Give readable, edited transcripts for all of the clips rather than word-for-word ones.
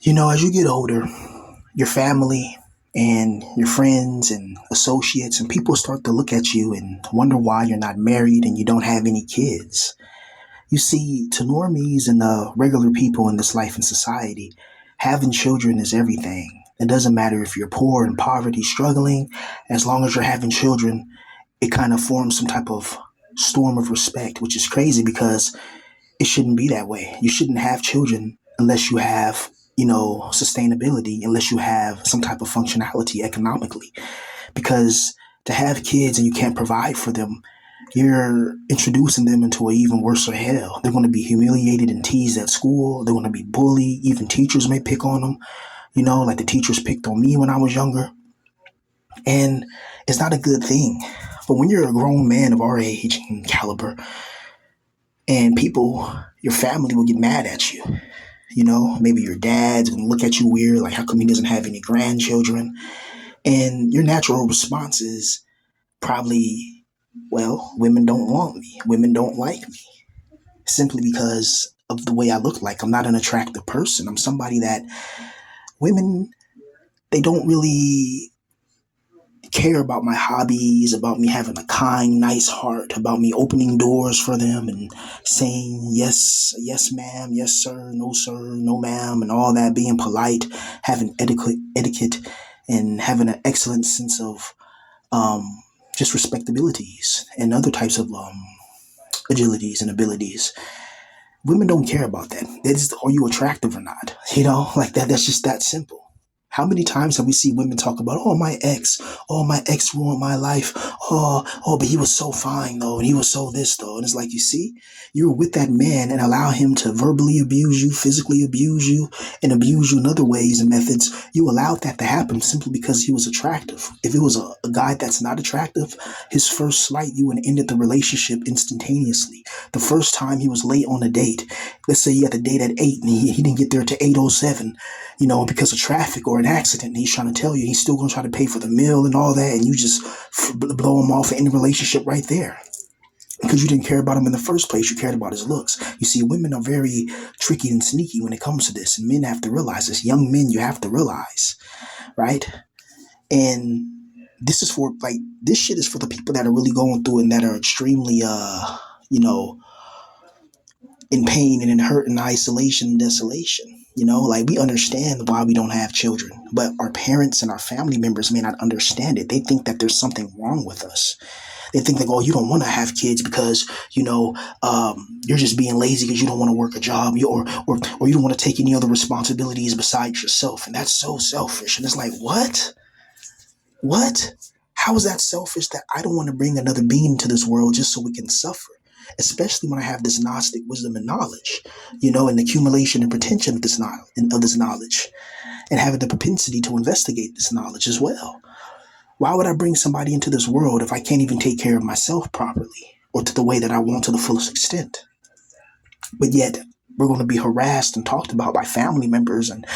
As you get older, your family and your friends and associates and people start to look at you and wonder why you're not married and you don't have any kids. You see, to normies and regular people in this life and society, having children is everything. It doesn't matter if you're poor and poverty struggling, as long as you're having children, it kind of forms some type of storm of respect, which is crazy because it shouldn't be that way. You shouldn't have children unless you have, sustainability, unless you have some type of functionality economically. Because to have kids and you can't provide for them, you're introducing them into an even worse hell. They're going to be humiliated and teased at school. They're going to be bullied. Even teachers may pick on them, like the teachers picked on me when I was younger. And it's not a good thing. But when you're a grown man of our age and caliber, and people, your family will get mad at you. Maybe your dad's gonna look at you weird, like how come he doesn't have any grandchildren? And your natural response is probably, well, women don't want me. Women don't like me. Simply because of the way I look like. I'm not an attractive person. I'm somebody that women, they don't really care about my hobbies, about me having a kind, nice heart, about me opening doors for them and saying yes, yes, ma'am, yes, sir, no, ma'am, and all that, being polite, having etiquette, and having an excellent sense of um, just respectabilities and other types of agilities and abilities. Women don't care about that. They just, are you attractive or not? Like that. That's just that simple. How many times have we seen women talk about, oh, my ex ruined my life. But he was so fine though. And he was so this though. And it's like, you see, you're with that man and allow him to verbally abuse you, physically abuse you, and abuse you in other ways and methods. You allowed that to happen simply because he was attractive. If it was a guy that's not attractive, his first slight, you would have ended the relationship instantaneously. The first time he was late on a date, let's say you got the date at 8 and he didn't get there to 8:07, because of traffic or an accident. And he's trying to tell you he's still going to try to pay for the meal and all that. And you just blow him off in the relationship right there because you didn't care about him in the first place. You cared about his looks. You see, women are very tricky and sneaky when it comes to this. And men have to realize this. Young men, you have to realize, right? And this is for this shit is for the people that are really going through it and that are extremely, in pain and in hurt and isolation and desolation. We understand why we don't have children, but our parents and our family members may not understand it. They think that there's something wrong with us. They think that, oh, you don't want to have kids because, you're just being lazy because you don't want to work a job or you don't want to take any other responsibilities besides yourself. And that's so selfish. And it's like, what? What? How is that selfish that I don't want to bring another being into this world just so we can suffer? Especially when I have this Gnostic wisdom and knowledge, and the accumulation and pretension of this knowledge, and having the propensity to investigate this knowledge as well. Why would I bring somebody into this world if I can't even take care of myself properly or to the way that I want to the fullest extent? But yet, we're going to be harassed and talked about by family members and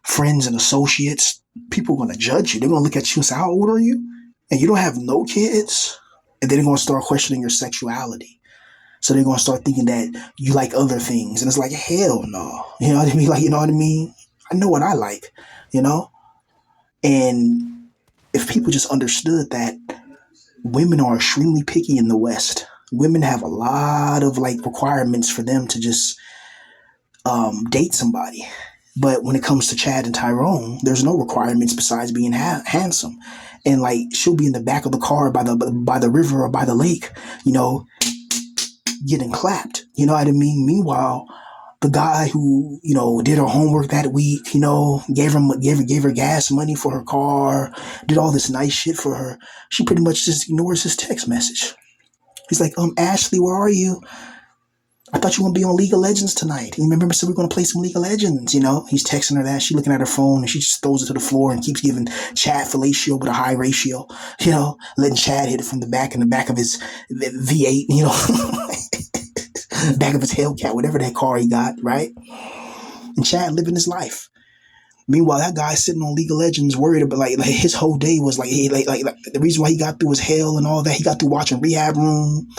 friends and associates. People are going to judge you. They're going to look at you and say, how old are you? And you don't have no kids? And then they're going to start questioning your sexuality. So they're going to start thinking that you like other things. And it's like, hell no. You know what I mean? I know what I like, And if people just understood that women are extremely picky in the West, women have a lot of requirements for them to just date somebody. But when it comes to Chad and Tyrone, there's no requirements besides being handsome. And she'll be in the back of the car by the river or by the lake, getting clapped. You know what I mean? Meanwhile, the guy who, did her homework that week, gave her gas money for her car, did all this nice shit for her, she pretty much just ignores his text message. He's like, Ashley, where are you? I thought you were going to be on League of Legends tonight. You remember, so we're going to play some League of Legends, He's texting her that. She's looking at her phone and she just throws it to the floor and keeps giving Chad fellatio with a high ratio, letting Chad hit it from the back of his V8, back of his Hellcat, whatever that car he got, right? And Chad living his life. Meanwhile, that guy sitting on League of Legends worried about his whole day was the reason why he got through his hell and all that. He got through watching Rehab Room,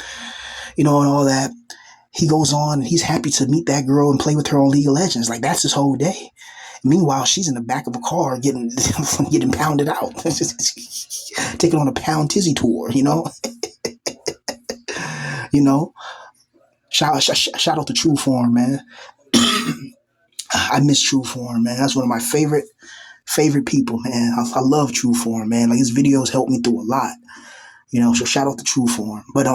and all that. He goes on and he's happy to meet that girl and play with her on League of Legends. That's his whole day. Meanwhile, she's in the back of a car getting getting pounded out, taking on a pound tizzy tour. You know. Shout out to True Form, man. I miss True Form, man. That's one of my favorite people, man. I love True Form, man. Like his videos helped me through a lot. So shout out to True Form. But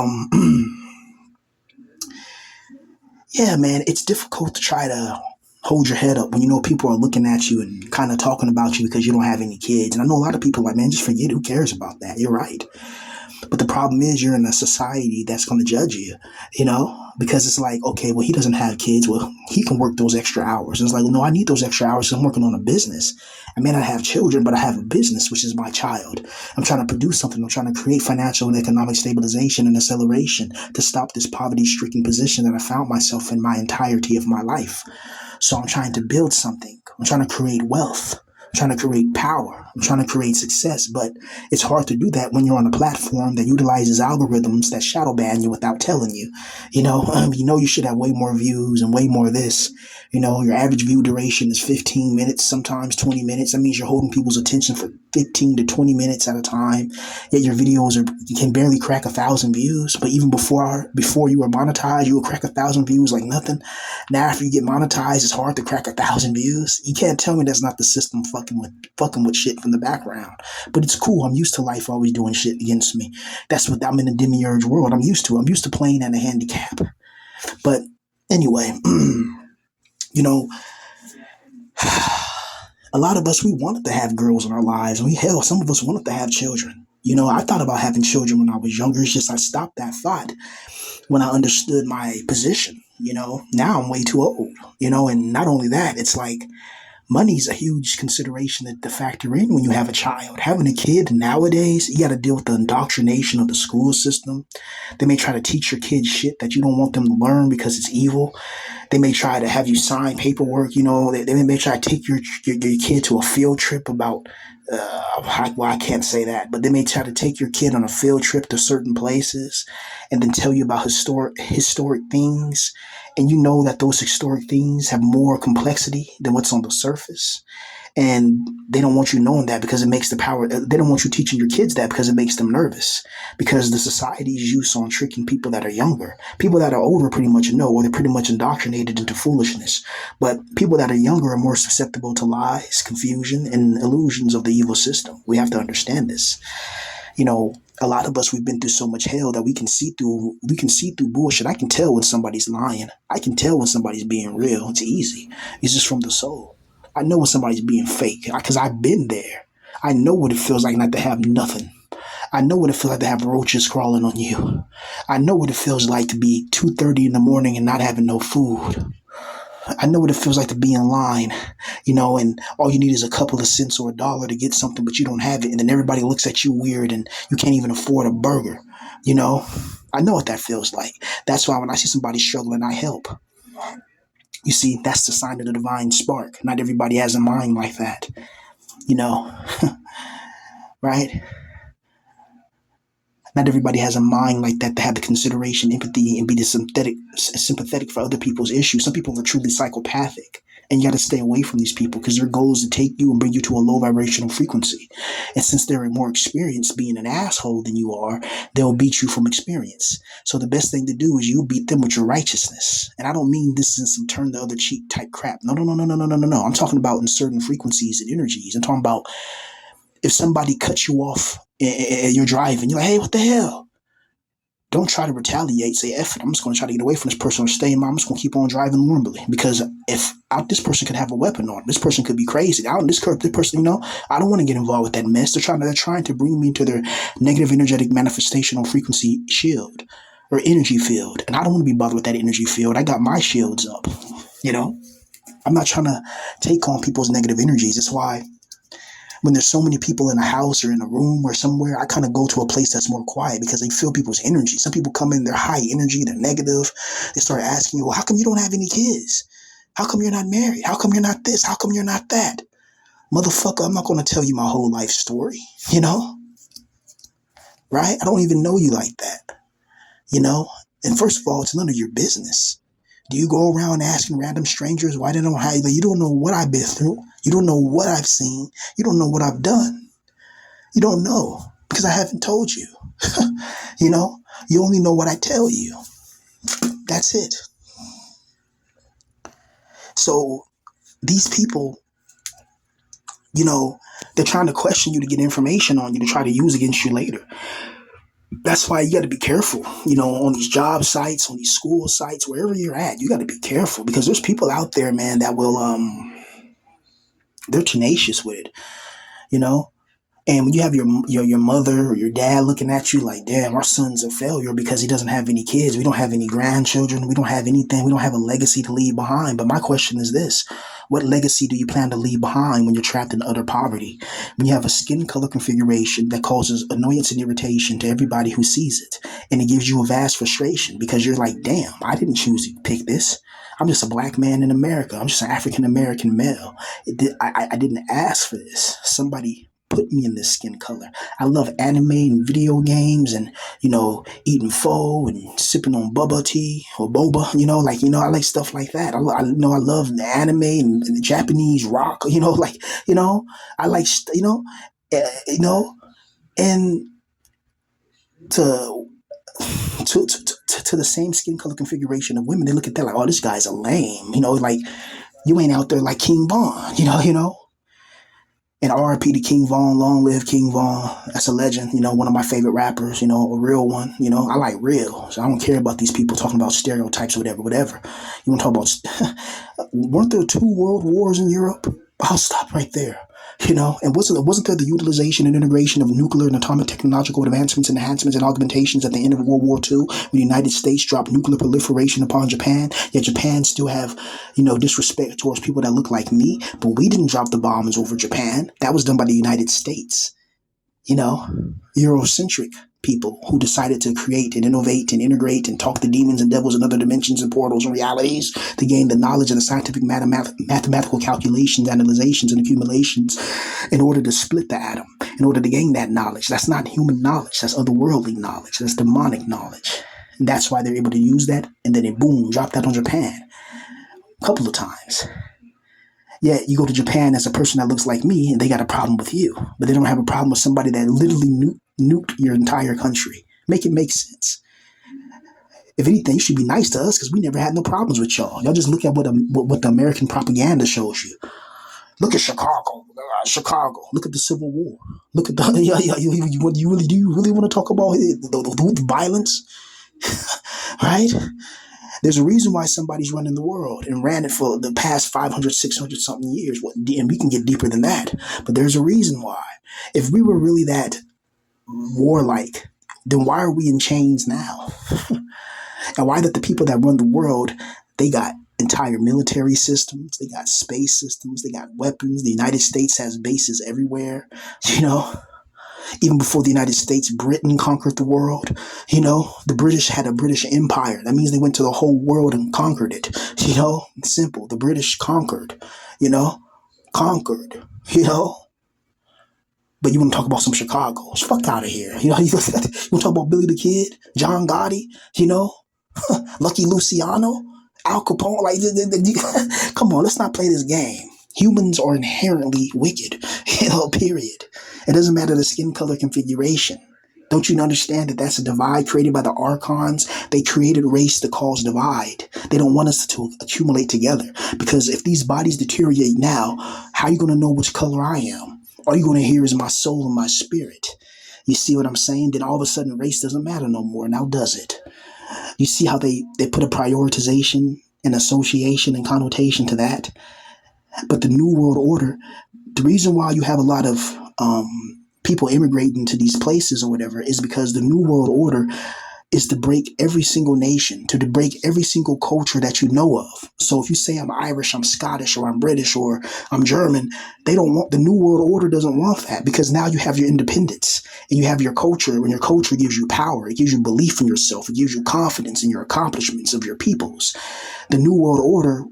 yeah, man, it's difficult to try to hold your head up when you know people are looking at you and kind of talking about you because you don't have any kids. And I know a lot of people are like, man, just forget it. Who cares about that? You're right. But the problem is you're in a society that's going to judge you, because it's like, okay, well, he doesn't have kids. Well, he can work those extra hours. And it's like, well, no, I need those extra hours. 'Cause I'm working on a business. I may not have children, but I have a business, which is my child. I'm trying to produce something. I'm trying to create financial and economic stabilization and acceleration to stop this poverty-stricken position that I found myself in my entirety of my life. So I'm trying to build something. I'm trying to create wealth. I'm trying to create power. I'm trying to create success. But it's hard to do that when you're on a platform that utilizes algorithms that shadow ban you without telling you. You should have way more views and way more of this. Your average view duration is 15 minutes, sometimes 20 minutes. That means you're holding people's attention for 15 to 20 minutes at a time. Yet your videos you can barely crack 1,000 views. But even before you were monetized, you would crack 1,000 views like nothing. Now, after you get monetized, it's hard to crack 1,000 views. You can't tell me that's not the system fucking with shit from the background. But it's cool. I'm used to life always doing shit against me. That's what I'm in a demiurge world. I'm used to. I'm used to playing at a handicap. But anyway, a lot of us, we wanted to have girls in our lives. Some of us wanted to have children. I thought about having children when I was younger. It's just I stopped that thought when I understood my position. Now I'm way too old. And not only that, it's like money's a huge consideration to factor in when you have a child. Having a kid nowadays, you got to deal with the indoctrination of the school system. They may try to teach your kids shit that you don't want them to learn because it's evil. They may try to have you sign paperwork. They may try to take your kid to a field trip about. I can't say that, but they may try to take your kid on a field trip to certain places, and then tell you about historic things, and you know that those historic things have more complexity than what's on the surface. And they don't want you knowing that because it makes they don't want you teaching your kids that because it makes them nervous. Because the society's use on tricking people that are younger. People that are older pretty much know, or they're pretty much indoctrinated into foolishness. But people that are younger are more susceptible to lies, confusion, and illusions of the evil system. We have to understand this. A lot of us, we've been through so much hell that we can see through bullshit. I can tell when somebody's lying. I can tell when somebody's being real. It's easy. It's just from the soul. I know when somebody's being fake because I've been there. I know what it feels like not to have nothing. I know what it feels like to have roaches crawling on you. I know what it feels like to be 2:30 in the morning and not having no food. I know what it feels like to be in line, and all you need is a couple of cents or $1 to get something, but you don't have it. And then everybody looks at you weird and you can't even afford a burger. I know what that feels like. That's why when I see somebody struggling, I help. You see, that's the sign of the divine spark. Not everybody has a mind like that, you know, right? Not everybody has a mind like that to have the consideration, empathy, and be sympathetic for other people's issues. Some people are truly psychopathic, and you got to stay away from these people because their goal is to take you and bring you to a low vibrational frequency. And since they're more experienced being an asshole than you are, they'll beat you from experience. So the best thing to do is you beat them with your righteousness. And I don't mean this in some turn the other cheek type crap. No. I'm talking about in certain frequencies and energies. I'm talking about if somebody cuts you off and you're driving, you're like, hey, what the hell? Don't try to retaliate. Say, F it. I'm just going to try to get away from this person or stay in. I'm just going to keep on driving normally. Because this person could have a weapon on. This person could be crazy. This person, I don't want to get involved with that mess. They're trying to bring me into their negative energetic manifestational frequency shield or energy field. And I don't want to be bothered with that energy field. I got my shields up. I'm not trying to take on people's negative energies. That's why when there's so many people in a house or in a room or somewhere, I kind of go to a place that's more quiet because they feel people's energy. Some people come in, they're high energy, they're negative. They start asking you, well, how come you don't have any kids? How come you're not married? How come you're not this? How come you're not that? Motherfucker, I'm not going to tell you my whole life story, right? I don't even know you like that, And first of all, it's none of your business. Do you go around asking random strangers why they don't have you? You don't know what I've been through. You don't know what I've seen. You don't know what I've done. You don't know because I haven't told you. You know, you only know what I tell you. That's it. So these people, you know, they're trying to question you to get information on you to try to use against you later. That's why you got to be careful, you know, on these job sites, on these school sites, wherever you're at, you got to be careful because there's people out there, man, that will, they're tenacious with it, you know. And when you have your mother or your dad looking at you like, damn, our son's a failure because he doesn't have any kids. We don't have any grandchildren. We don't have anything. We don't have a legacy to leave behind. But my question is this. What legacy do you plan to leave behind when you're trapped in utter poverty? When you have a skin color configuration that causes annoyance and irritation to everybody who sees it. And it gives you a vast frustration because you're like, damn, I didn't choose to pick this. I'm just a black man in America. I'm just an African American male. I didn't ask for this. Somebody put me in this skin color. I love anime and video games and, you know, eating pho and sipping on bubba tea or boba, you know, like, you know, I like stuff like that. I love the anime and the Japanese rock, you know, like, you know, I like, you know, and to, to the same skin color configuration of women, they look at that like, oh, this guy's a lame, you know, like you ain't out there like King Von, you know. And RIP to King Von, long live King Von. That's a legend, you know, one of my favorite rappers, you know, a real one, you know. I like real. So I don't care about these people talking about stereotypes or whatever. You want to talk about, weren't there 2 world wars in Europe? I'll stop right there. You know, and wasn't there the utilization and integration of nuclear and atomic technological advancements, enhancements, and augmentations at the end of World War II, when the United States dropped nuclear proliferation upon Japan? Yet Japan still have, you know, disrespect towards people that look like me, but we didn't drop the bombs over Japan. That was done by the United States. You know, Eurocentric people who decided to create and innovate and integrate and talk to demons and devils and other dimensions and portals and realities to gain the knowledge and the scientific mathematical calculations, analyzations, and accumulations in order to split the atom, in order to gain that knowledge. That's not human knowledge. That's otherworldly knowledge. That's demonic knowledge. And that's why they're able to use that and then they boom, drop that on Japan a couple of times. Yeah, you go to Japan as a person that looks like me and they got a problem with you, but they don't have a problem with somebody that literally nuked your entire country. Make it make sense. If anything, you should be nice to us because we never had no problems with y'all. Y'all just look at what the American propaganda shows you. Look at Chicago. Chicago. Look at the Civil War. Look at the. You really want to talk about the violence? Right? There's a reason why somebody's running the world and ran it for the past 500, 600 something years. And we can get deeper than that. But there's a reason why. If we were really that warlike, then why are we in chains now? And why that the people that run the world, they got entire military systems, they got space systems, they got weapons. The United States has bases everywhere, you know. Even before the United States, Britain conquered the world. You know, the British had a British Empire. That means they went to the whole world and conquered it. You know, simple. The British conquered, you know, you know. But you want to talk about some Chicago. Fuck out of here. You know, you want to talk about Billy the Kid, John Gotti, you know, Lucky Luciano, Al Capone. Like, come on, let's not play this game. Humans are inherently wicked, you know, period. It doesn't matter the skin color configuration. Don't you understand that that's a divide created by the archons? They created race to cause divide. They don't want us to accumulate together because if these bodies deteriorate now, how are you going to know which color I am? All you're going to hear is my soul and my spirit. You see what I'm saying? Then all of a sudden race doesn't matter no more. Now does it? You see how they put a prioritization and association and connotation to that? But the New World Order, the reason why you have a lot of people immigrating to these places or whatever is because the New World Order is to break every single nation, to break every single culture that you know of. So if you say I'm Irish, I'm Scottish, or I'm British, or I'm German, they don't want, the New World Order doesn't want that because now you have your independence and you have your culture, and your culture gives you power. It gives you belief in yourself. It gives you confidence in your accomplishments of your peoples. The New World Order,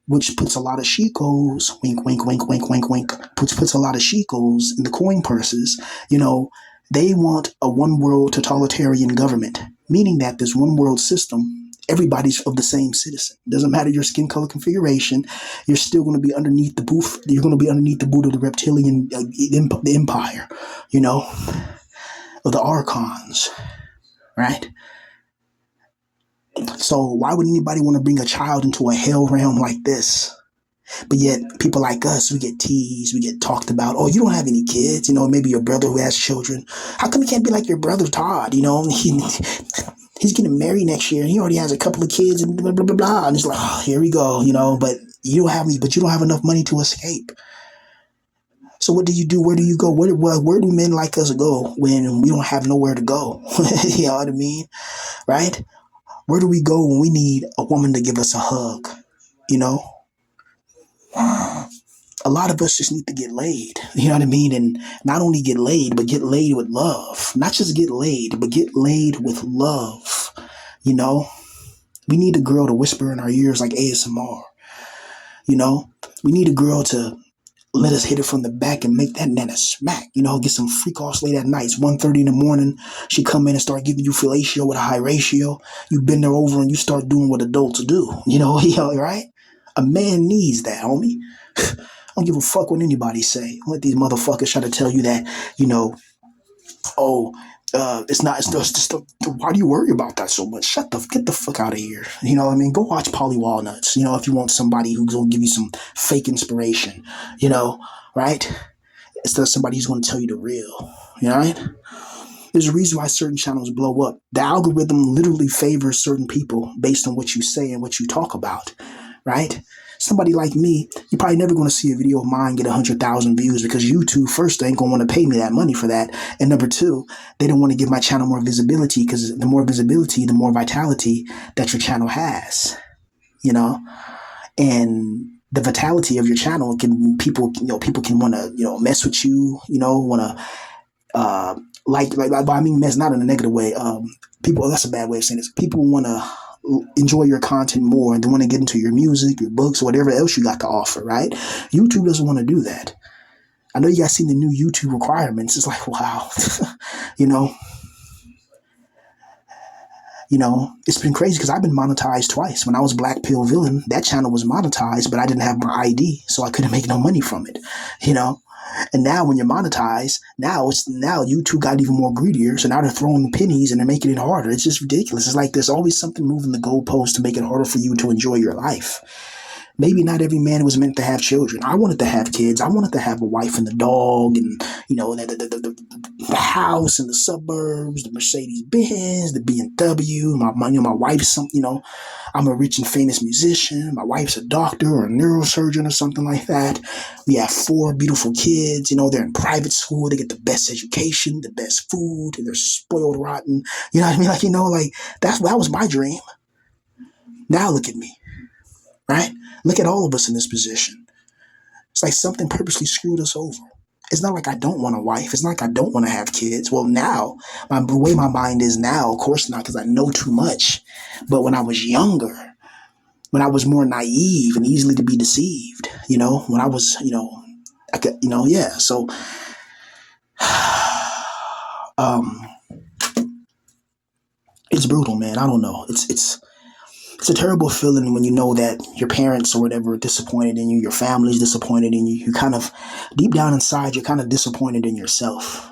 which puts a lot of shekels, wink, wink, wink, wink, wink, wink, puts a lot of shekels in the coin purses, you know, they want a one world totalitarian government, meaning that this one world system Everybody's of the same citizen. Doesn't matter your skin color configuration. You're still going to be underneath the boot. You're going to be underneath the boot of the reptilian the empire, you know, of the archons, right? So why would anybody want to bring a child into a hell realm like this? But yet, people like us, we get teased, we get talked about. Oh, you don't have any kids, maybe your brother who has children. How come you can't be like your brother Todd? He's getting married next year and he already has a couple of kids and blah, blah, blah, blah. And it's like, oh, here we go, but you don't have any, but you don't have enough money to escape. So what do you do? Where do you go? Where do men like us go when we don't have nowhere to go? You know what I mean? Right? Where do we go when we need a woman to give us a hug? A lot of us just need to get laid. You know what I mean? And not only get laid, but get laid with love. Not just get laid, but get laid with love. We need a girl to whisper in our ears like ASMR. We need a girl to let us hit it from the back and make that nana smack. Get some freak offs late at night. It's 1:30 in the morning. She come in and start giving you fellatio with a high ratio. You bend her over and you start doing what adults do. Right? A man needs that, homie. I don't give a fuck what anybody say. Don't let these motherfuckers try to tell you that, it's not, it's just, why do you worry about that so much? Get the fuck out of here. You know what I mean? Go watch Polly Walnuts, if you want somebody who's going to give you some fake inspiration, right? Instead of somebody who's going to tell you the real, right? There's a reason why certain channels blow up. The algorithm literally favors certain people based on what you say and what you talk about, right? Somebody like me, you're probably never going to see a video of mine get 100,000 views because YouTube, first, they ain't going to want to pay me that money for that. And number two, they don't want to give my channel more visibility because the more visibility, the more vitality that your channel has, and the vitality of your channel people can want to, mess with you, want to, I mean, mess, not in a negative way. That's a bad way of saying this. People want to enjoy your content more and they want to get into your music, your books, whatever else you got to offer, right? YouTube doesn't want to do that. I know you guys seen the new YouTube requirements. It's like, wow, it's been crazy because I've been monetized twice. When I was Black Pill Villain, that channel was monetized, but I didn't have my ID, so I couldn't make no money from it, And now when you're monetized, now YouTube got even more greedier. So now they're throwing pennies and they're making it harder. It's just ridiculous. It's like there's always something moving the goalpost to make it harder for you to enjoy your life. Maybe not every man was meant to have children. I wanted to have kids. I wanted to have a wife and a dog and, the house and the suburbs, the Mercedes Benz, the BMW, my wife's I'm a rich and famous musician. My wife's a doctor or a neurosurgeon or something like that. We have 4 beautiful kids. They're in private school. They get the best education, the best food, and they're spoiled rotten. You know what I mean? That was my dream. Now look at me, right? Look at all of us in this position. It's like something purposely screwed us over. It's not like I don't want a wife. It's not like I don't want to have kids. Well, now, the way my mind is now, of course not, because I know too much. But when I was younger, when I was more naive and easily to be deceived, when I was, I could, yeah. So, it's brutal, man. I don't know. It's a terrible feeling when you know that your parents or whatever are disappointed in you, your family's disappointed in you. You kind of, deep down inside, you're kind of disappointed in yourself,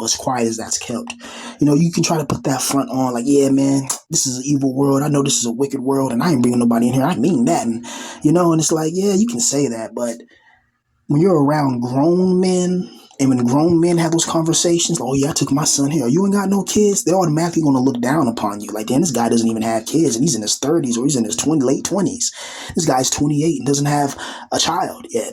as quiet as that's kept. You can try to put that front on like, yeah, man, this is an evil world. I know this is a wicked world and I ain't bringing nobody in here. I mean that. And, and it's like, yeah, you can say that. But when you're around grown men, and when grown men have those conversations, oh yeah, I took my son here. You ain't got no kids. They're automatically going to look down upon you. Like, damn, this guy doesn't even have kids, and he's in his 30s or he's in his late 20s. This guy's 28 and doesn't have a child yet.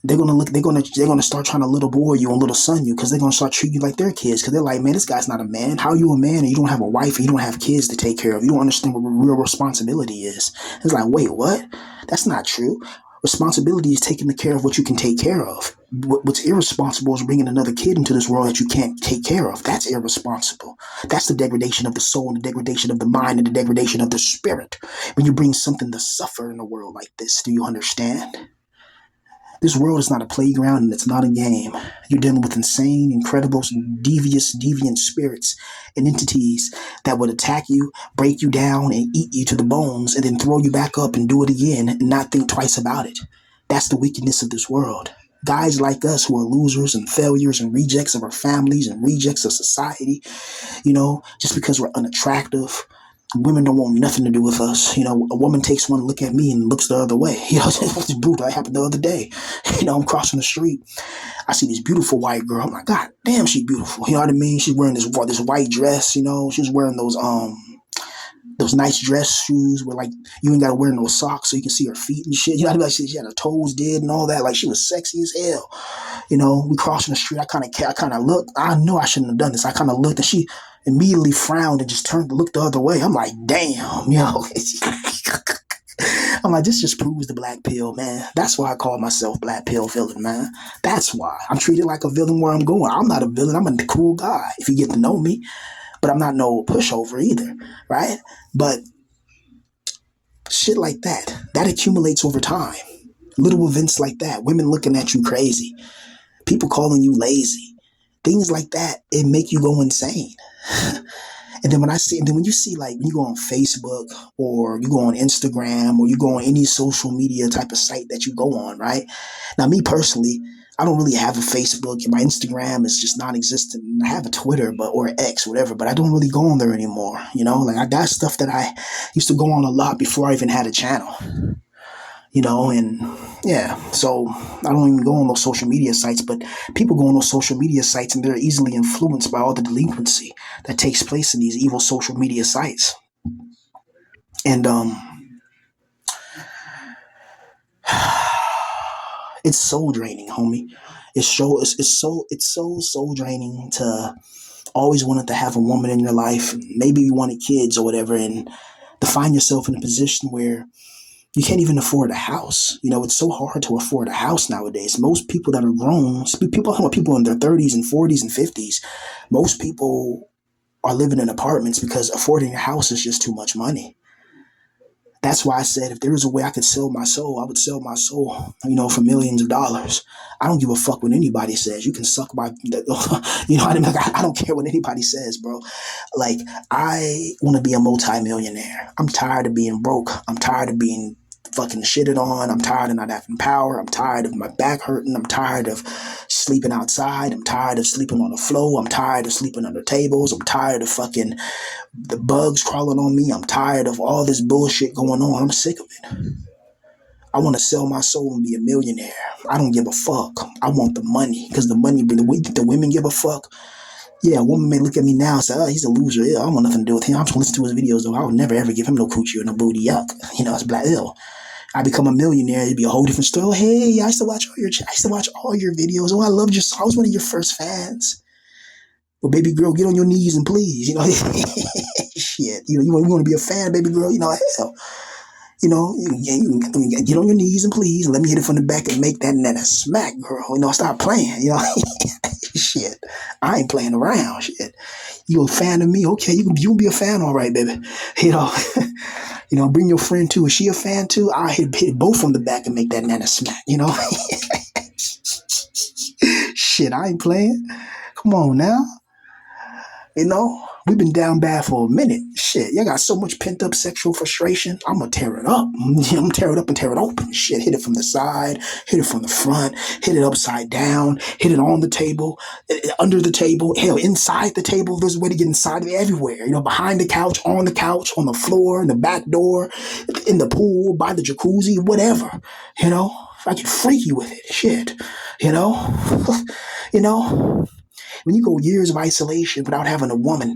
They're gonna start trying to little boy you and little son you because they're gonna start treating you like their kids because they're like, man, this guy's not a man. How are you a man and you don't have a wife and you don't have kids to take care of? You don't understand what real responsibility is. It's like, wait, what? That's not true. Responsibility is taking care of what you can take care of. What's irresponsible is bringing another kid into this world that you can't take care of. That's irresponsible. That's the degradation of the soul and the degradation of the mind and the degradation of the spirit. When you bring something to suffer in a world like this, do you understand? This world is not a playground and it's not a game. You're dealing with insane, incredible, deviant spirits and entities that would attack you, break you down, and eat you to the bones, and then throw you back up and do it again and not think twice about it. That's the wickedness of this world. Guys like us who are losers and failures and rejects of our families and rejects of society, just because we're unattractive. Women don't want nothing to do with us. A woman takes one look at me and looks the other way. It's brutal. That happened the other day. I'm crossing the street. I see this beautiful white girl. I'm like, God damn, she's beautiful. You know what I mean? She's wearing this white dress. She's wearing those nice dress shoes where like you ain't gotta wear no socks so you can see her feet and shit. What I mean? Like she had her toes did and all that. Like she was sexy as hell. We crossing the street. I kind of looked. I knew I shouldn't have done this. I kind of looked and she immediately frowned and just turned to look the other way. I'm like, damn, I'm like, this just proves the black pill, man. That's why I call myself black pill villain, man. That's why I'm treated like a villain where I'm going. I'm not a villain. I'm a cool guy if you get to know me, but I'm not no pushover either, right? But shit like that accumulates over time. Little events like that, women looking at you crazy, people calling you lazy, things like that, it make you go insane. And then when you see like when you go on Facebook or you go on Instagram or you go on any social media type of site that you go on, right? Now, me personally, I don't really have a Facebook. My Instagram is just non-existent. I have a Twitter, or X, whatever, but I don't really go on there anymore. Like I got stuff that I used to go on a lot before I even had a channel. And yeah, so I don't even go on those social media sites, but people go on those social media sites and they're easily influenced by all the delinquency that takes place in these evil social media sites. And it's soul draining, homie. It's so soul draining to always wanted to have a woman in your life. Maybe you wanted kids or whatever, and to find yourself in a position where you can't even afford a house. It's so hard to afford a house nowadays. Most people that are grown, people in their 30s and 40s and 50s, most people are living in apartments because affording a house is just too much money. That's why I said if there was a way I could sell my soul, I would sell my soul, for millions of dollars. I don't give a fuck what anybody says. You can suck my, what I mean? Like, I don't care what anybody says, bro. Like, I want to be a multimillionaire. I'm tired of being broke. I'm tired of being fucking shitted on. I'm tired of not having power. I'm tired of my back hurting. I'm tired of sleeping outside. I'm tired of sleeping on the floor. I'm tired of sleeping under tables. I'm tired of fucking the bugs crawling on me. I'm tired of all this bullshit going on. I'm sick of it. I want to sell my soul and be a millionaire. I don't give a fuck. I want the money because the money, the women give a fuck. Yeah, a woman may look at me now and say, oh, he's a loser. Yeah, I want nothing to do with him. I'm just listen to his videos, though. I would never, ever give him no coochie or no booty. Yuck. It's black ill. I become a millionaire, it'd be a whole different story. Oh, hey, I used to watch all your videos. Oh, I loved your I was one of your first fans. Well, baby girl, get on your knees and please, shit. You want to be a fan, baby girl, hell. You get on your knees and please let me hit it from the back and make that a smack, girl. Stop playing, shit. I ain't playing around, shit. You a fan of me? Okay, you can be a fan, all right, baby. Bring your friend too. Is she a fan too? I hit both from the back and make that nana smack, Shit, I ain't playing. Come on now. We've been down bad for a minute. Shit, y'all got so much pent up sexual frustration. I'm gonna tear it up. I'm gonna tear it up and tear it open. Shit, hit it from the side, hit it from the front, hit it upside down, hit it on the table, under the table, hell, inside the table. There's a way to get inside of it everywhere. Behind the couch, on the floor, in the back door, in the pool, by the jacuzzi, whatever. I can freak you with it. Shit, When you go years of isolation without having a woman,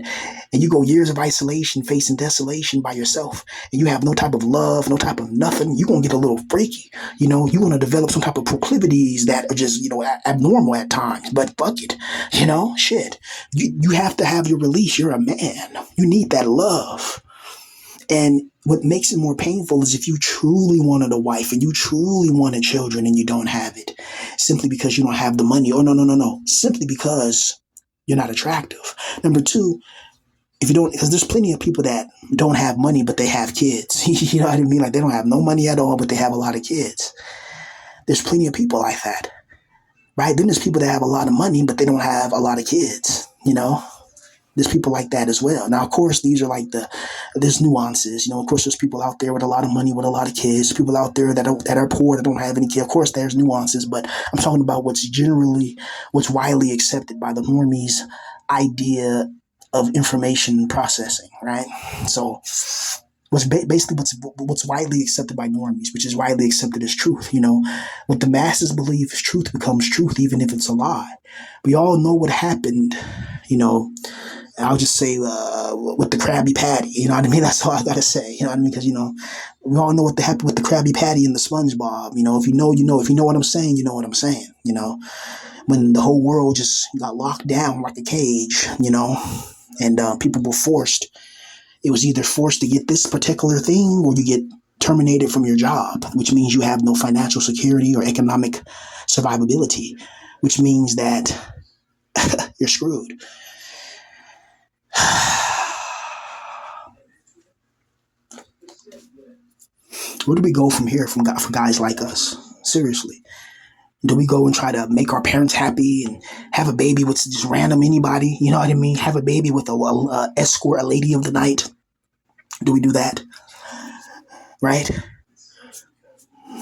and you go years of isolation facing desolation by yourself, and you have no type of love, no type of nothing, you're going to get a little freaky. You're going to develop some type of proclivities that are just, abnormal at times. But fuck it. Shit. You have to have your release. You're a man. You need that love. And what makes it more painful is if you truly wanted a wife and you truly wanted children and you don't have it simply because you don't have the money. Oh, no. Simply because you're not attractive. Number two, if you don't, because there's plenty of people that don't have money, but they have kids. You know what I mean? Like they don't have no money at all, but they have a lot of kids. There's plenty of people like that, right? Then there's people that have a lot of money, but they don't have a lot of kids, There's people like that as well. Now, of course, these are like there's nuances. Of course, there's people out there with a lot of money, with a lot of kids, people out there that are poor, that don't have any kids. Of course, there's nuances, but I'm talking about what's widely accepted by the normies idea of information processing, right? So what's widely accepted by normies, which is widely accepted as truth. What the masses believe is truth becomes truth, even if it's a lie. We all know what happened, I'll just say with the Krabby Patty, you know what I mean? That's all I gotta say, you know what I mean? Because we all know what happened with the Krabby Patty and the SpongeBob. If you know, you know. If you know what I'm saying, you know what I'm saying. When the whole world just got locked down like a cage, and people were forced. It was either forced to get this particular thing, or you get terminated from your job, which means you have no financial security or economic survivability, which means that you're screwed. Where do we go from here for guys like us? Seriously. Do we go and try to make our parents happy and have a baby with just random anybody? You know what I mean? Have a baby with a escort, a lady of the night? Do we do that? Right?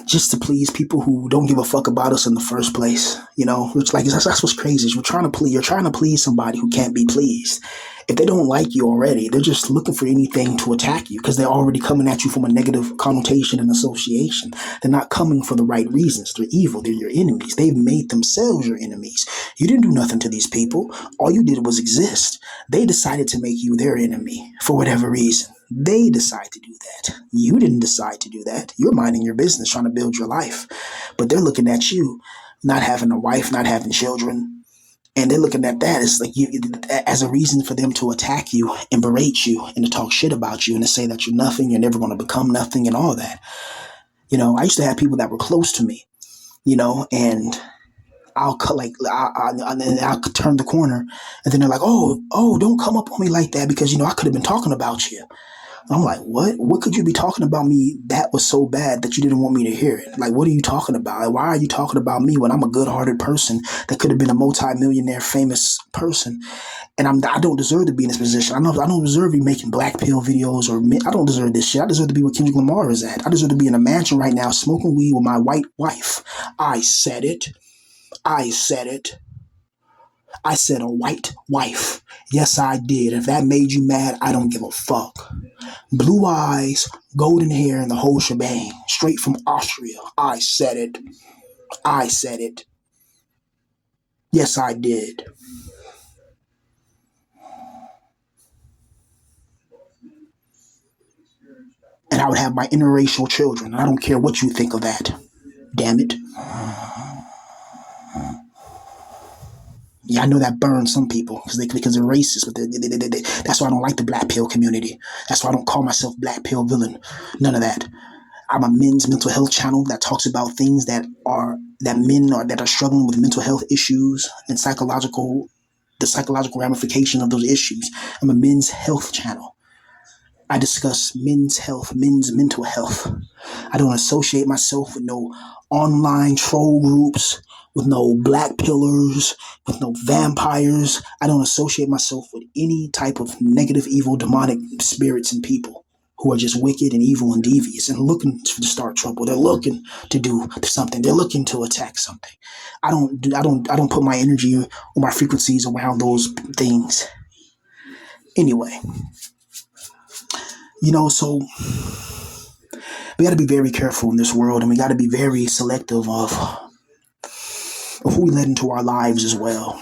Just to please people who don't give a fuck about us in the first place. Which that's what's crazy. You're trying to please somebody who can't be pleased. If they don't like you already, they're just looking for anything to attack you because they're already coming at you from a negative connotation and association. They're not coming for the right reasons. They're evil. They're your enemies. They've made themselves your enemies. You didn't do nothing to these people. All you did was exist. They decided to make you their enemy for whatever reason. They decide to do that. You didn't decide to do that. You're minding your business, trying to build your life. But they're looking at you, not having a wife, not having children. And they're looking at that as as a reason for them to attack you and berate you and to talk shit about you and to say that you're nothing, you're never going to become nothing and all that. I used to have people that were close to me, and I'll turn the corner and then they're like, oh, don't come up on me like that because, I could have been talking about you. I'm like, what? What could you be talking about me that was so bad that you didn't want me to hear it? Like, what are you talking about? Like, why are you talking about me when I'm a good-hearted person that could have been a multi-millionaire famous person? And I don't deserve to be in this position. I don't deserve to be making black pill videos I don't deserve this shit. I deserve to be where Kendrick Lamar is at. I deserve to be in a mansion right now smoking weed with my white wife. I said it. I said it. I said a white wife. Yes, I did. If that made you mad, I don't give a fuck. Blue eyes, golden hair, and the whole shebang. Straight from Austria. I said it. I said it. Yes, I did. And I would have my interracial children. I don't care what you think of that. Damn it. Yeah, I know that burns some people because they're racist, but that's why I don't like the black pill community. That's why I don't call myself black pill villain. None of that. I'm a men's mental health channel that talks about things that are struggling with mental health issues and the psychological ramification of those issues. I'm a men's health channel. I discuss men's health, men's mental health. I don't associate myself with no online troll groups, with no black pillars, with no vampires. I don't associate myself with any type of negative, evil, demonic spirits and people who are just wicked and evil and devious and looking to start trouble. They're looking to do something. They're looking to attack something. I don't put my energy or my frequencies around those things. Anyway, so we got to be very careful in this world, and we got to be very selective of who we let into our lives as well.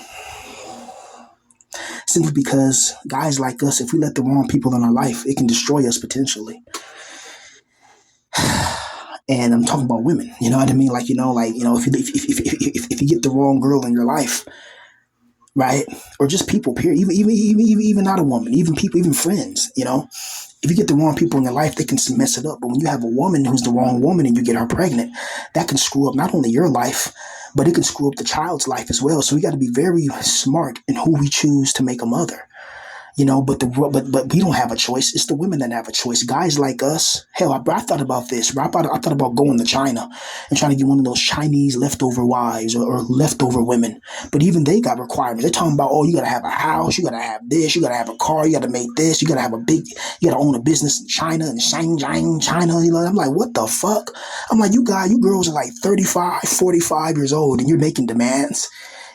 Simply because guys like us, if we let the wrong people in our life, it can destroy us potentially. And I'm talking about women. You know what I mean? If you get the wrong girl in your life, right? Or just people, period. Even not a woman, even people, even friends. If you get the wrong people in your life, they can mess it up. But when you have a woman who's the wrong woman and you get her pregnant, that can screw up not only your life, but it can screw up the child's life as well. So we got to be very smart in who we choose to make a mother. But we don't have a choice. It's the women that have a choice. Guys like us, hell, I thought about this. Bro. I thought about going to China and trying to get one of those Chinese leftover wives or leftover women. But even they got requirements. They're talking about, oh, you gotta have a house, you gotta have this, you gotta have a car, you gotta make this, you gotta own a business in China and Shanghai, China. I'm like, what the fuck? I'm like, you girls are like 35, 45 years old, and you're making demands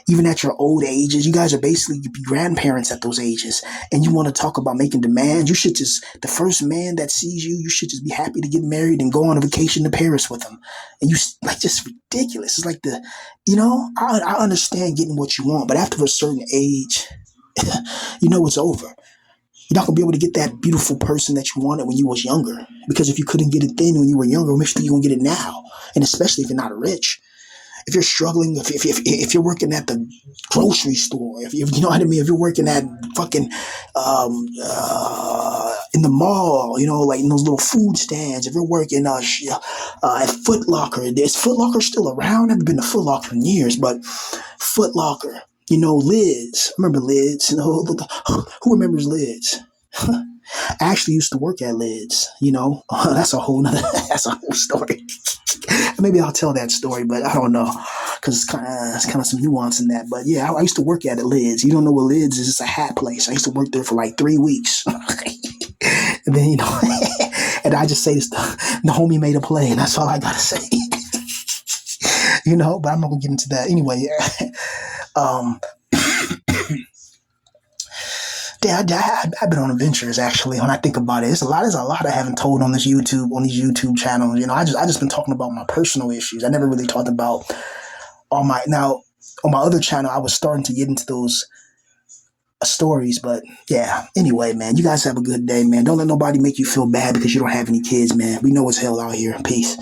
even at your old ages. You guys are basically grandparents at those ages, and you want to talk about making demands. You should just, the first man that sees you, you should just be happy to get married and go on a vacation to Paris with him. And you like, just ridiculous. It's like I understand getting what you want, but after a certain age, it's over. You're not gonna be able to get that beautiful person that you wanted when you was younger, because if you couldn't get it then when you were younger, make sure you're gonna get it now, and especially if you're not rich. If you're struggling, if you're working at the grocery store, if you know what I mean, if you're working at fucking in the mall, like in those little food stands, if you're working at Foot Locker, is Foot Locker still around? I haven't been to Foot Locker in years, but Foot Locker, Lids. Remember Lids? Who remembers Lids? I actually used to work at Lids, that's a whole nother, that's a whole story. Maybe I'll tell that story, but I don't know, because it's kind of some nuance in that. But yeah, I used to work at Lids. You don't know what Lids is? It's a hat place. I used to work there for like 3 weeks. And then, and I just say this, the homie made a play, and that's all I got to say. But I'm not going to get into that. Anyway, um, yeah, I've been on adventures actually. When I think about it, there's a lot I haven't told on these YouTube channels. I just been talking about my personal issues. I never really talked about now on my other channel. I was starting to get into those stories, but yeah. Anyway, man, you guys have a good day, man. Don't let nobody make you feel bad because you don't have any kids, man. We know it's hell out here. Peace.